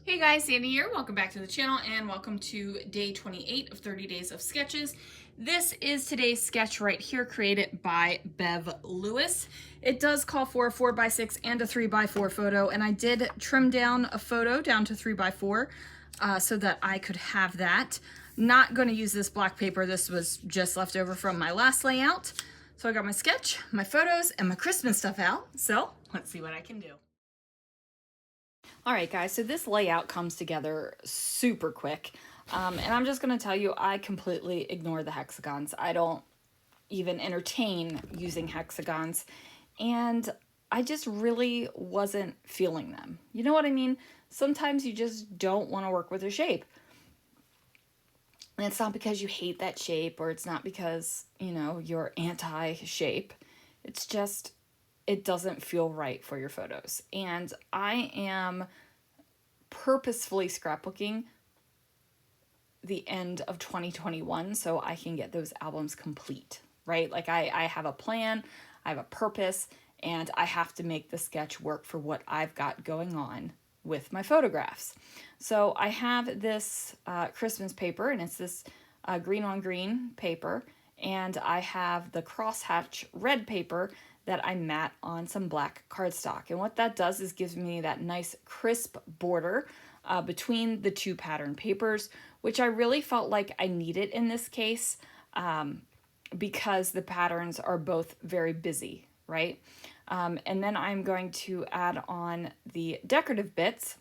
Hey guys, Sandy here. Welcome back to the channel and welcome to day 28 of 30 days of sketches. This is today's sketch right here, created by Bev Lewis. It does call for a 4x6 and a 3x4 photo, and I did trim down a photo down to 3x4 so that I could have that. Not going to use this black paper. This was just left over from my last layout. So I got my sketch, my photos, and my Christmas stuff out. So let's see what I can do. All right, guys, so this layout comes together super quick. And I'm just going to tell you, I completely ignore the hexagons. I don't even entertain using hexagons. And I just really wasn't feeling them. You know what I mean? Sometimes you just don't want to work with a shape. And it's not because you hate that shape, or it's not because, you know, you're anti-shape. It's just, it doesn't feel right for your photos. And I am purposefully scrapbooking the end of 2021 so I can get those albums complete, right? Like I have a plan, I have a purpose, and I have to make the sketch work for what I've got going on with my photographs. So I have this Christmas paper, and it's this green on green paper, and I have the crosshatch red paper that I mat on some black cardstock. And what that does is gives me that nice crisp border between the two pattern papers, which I really felt like I needed in this case because the patterns are both very busy, right? And then I'm going to add on the decorative bits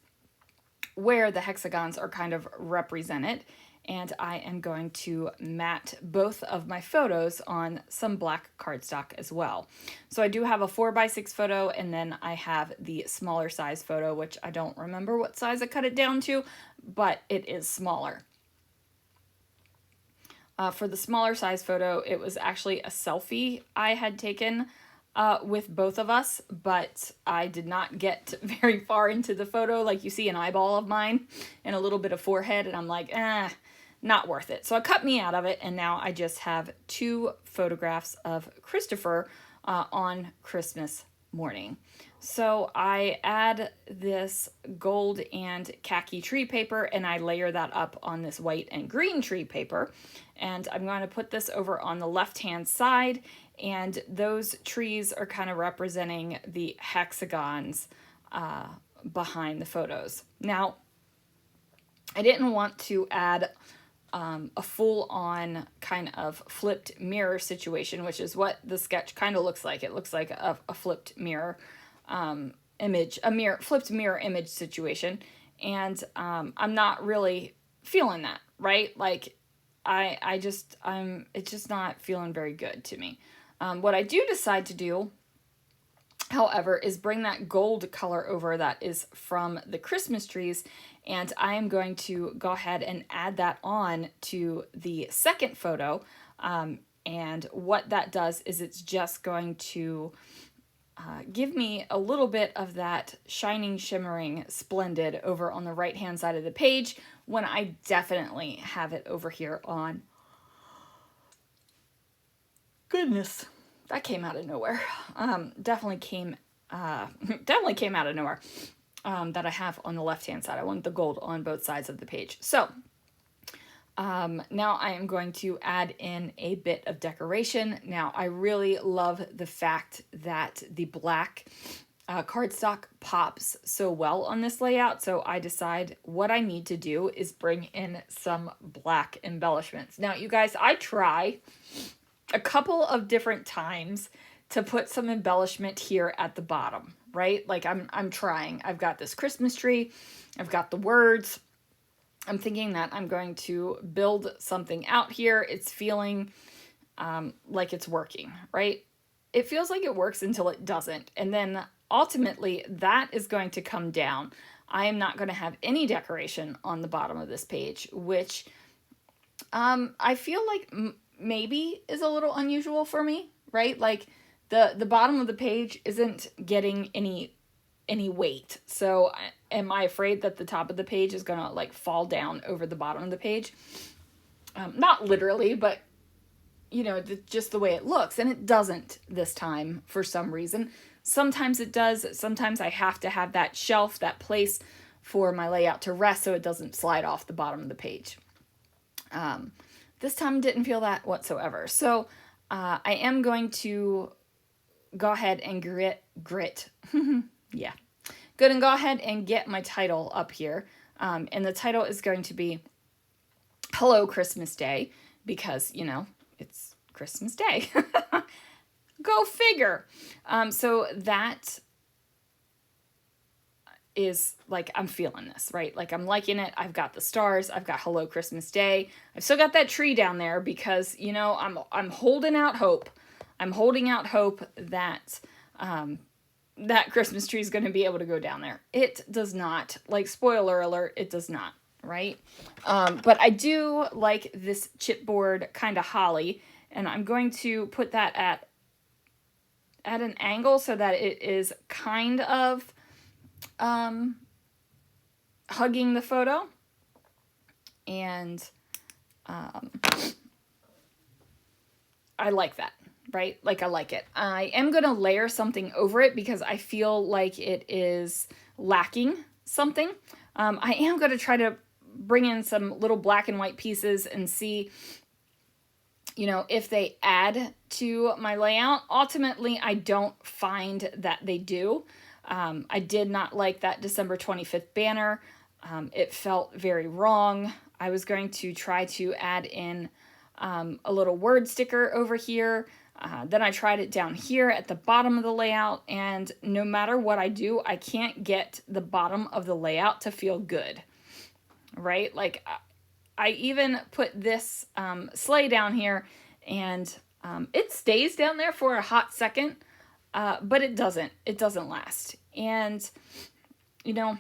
where the hexagons are kind of represented. And I am going to mat both of my photos on some black cardstock as well. So I do have a 4x6 photo, and then I have the smaller size photo, which I don't remember what size I cut it down to, but it is smaller. For the smaller size photo, it was actually a selfie I had taken with both of us, but I did not get very far into the photo. Like, you see an eyeball of mine and a little bit of forehead, and I'm like, not worth it. So I cut me out of it, and now I just have two photographs of Christopher on Christmas morning. So I add this gold and khaki tree paper, and I layer that up on this white and green tree paper. And I'm going to put this over on the left-hand side, and those trees are kind of representing the hexagons behind the photos. Now, I didn't want to add a full-on kind of flipped mirror situation, which is what the sketch kind of looks like. It looks like a flipped mirror image, flipped mirror image situation. And I'm not really feeling that, right? Like, it's just not feeling very good to me. What I do decide to do, however, is bring that gold color over that is from the Christmas trees, and I am going to go ahead and add that on to the second photo. And what that does is it's just going to give me a little bit of that shining, shimmering, splendid over on the right-hand side of the page when I definitely have it over here on... Goodness, that came out of nowhere. Definitely came out of nowhere. That I have on the left-hand side. I want the gold on both sides of the page. So now I am going to add in a bit of decoration. Now, I really love the fact that the black cardstock pops so well on this layout. So I decide what I need to do is bring in some black embellishments. Now, you guys, I try a couple of different times to put some embellishment here at the bottom, right? Like I'm trying. I've got this Christmas tree. I've got the words. I'm thinking that I'm going to build something out here. It's feeling like it's working, right? It feels like it works until it doesn't. And then ultimately that is going to come down. I am not going to have any decoration on the bottom of this page, which I feel like maybe is a little unusual for me, right? Like the bottom of the page isn't getting any weight. So am I afraid that the top of the page is gonna like fall down over the bottom of the page? Not literally, but you know, just the way it looks. And it doesn't this time for some reason. Sometimes it does. Sometimes I have to have that shelf, that place for my layout to rest so it doesn't slide off the bottom of the page. This time didn't feel that whatsoever. So I am going to go ahead and grit. Yeah. Good, and go ahead and get my title up here. And the title is going to be Hello Christmas Day, because, you know, it's Christmas Day. Go figure. So that is like, I'm feeling this, right? Like, I'm liking it. I've got the stars. I've got Hello Christmas Day. I've still got that tree down there because, you know, I'm holding out hope. I'm holding out hope that that Christmas tree is going to be able to go down there. It does not. Like, spoiler alert, it does not, right? But I do like this chipboard kind of holly, and I'm going to put that at an angle so that it is kind of hugging the photo. And I like that. Right? Like, I like it. I am going to layer something over it because I feel like it is lacking something. I am going to try to bring in some little black and white pieces and see, you know, if they add to my layout. Ultimately, I don't find that they do. I did not like that December 25th banner. It felt very wrong. I was going to try to add in a little word sticker over here. Then I tried it down here at the bottom of the layout, and no matter what I do, I can't get the bottom of the layout to feel good, right? Like, I even put this sleigh down here, and it stays down there for a hot second, but it doesn't last. And, you know,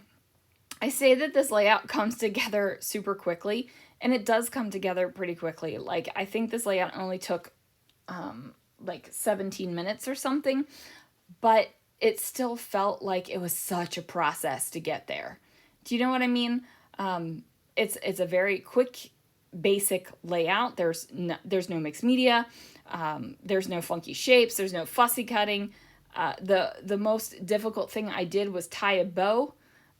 I say that this layout comes together super quickly, and it does come together pretty quickly. Like, I think this layout only took like 17 minutes or something, but it still felt like it was such a process to get there. Do you know what I mean? It's a very quick, basic layout. There's no mixed media. There's no funky shapes. There's no fussy cutting. The most difficult thing I did was tie a bow.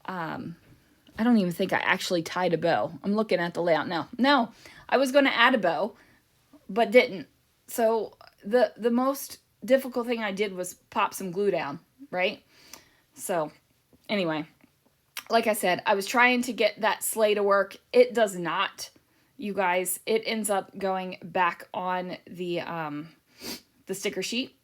I don't even think I actually tied a bow. I'm looking at the layout now. No, I was going to add a bow, but didn't. So the most difficult thing I did was pop some glue down, right? So anyway, like I said, I was trying to get that sleigh to work. It does not, you guys. It ends up going back on the sticker sheet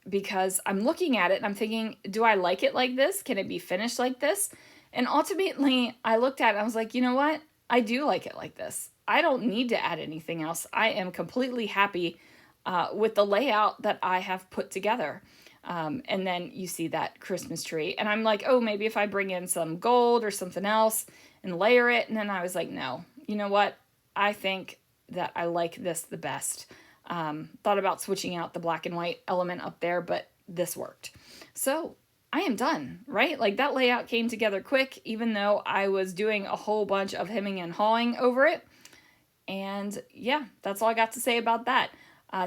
because I'm looking at it and I'm thinking, do I like it like this? Can it be finished like this? And ultimately, I looked at it and I was like, you know what? I do like it like this. I don't need to add anything else. I am completely happy with the layout that I have put together. And then you see that Christmas tree. And I'm like, oh, maybe if I bring in some gold or something else and layer it. And then I was like, no, you know what? I think that I like this the best. Thought about switching out the black and white element up there, but this worked. So I am done, right? Like, that layout came together quick, even though I was doing a whole bunch of hemming and hawing over it. And yeah, that's all I got to say about that.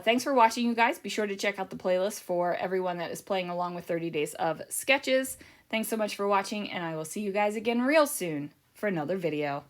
Thanks for watching, you guys. Be sure to check out the playlist for everyone that is playing along with 30 Days of Sketches. Thanks so much for watching, and I will see you guys again real soon for another video.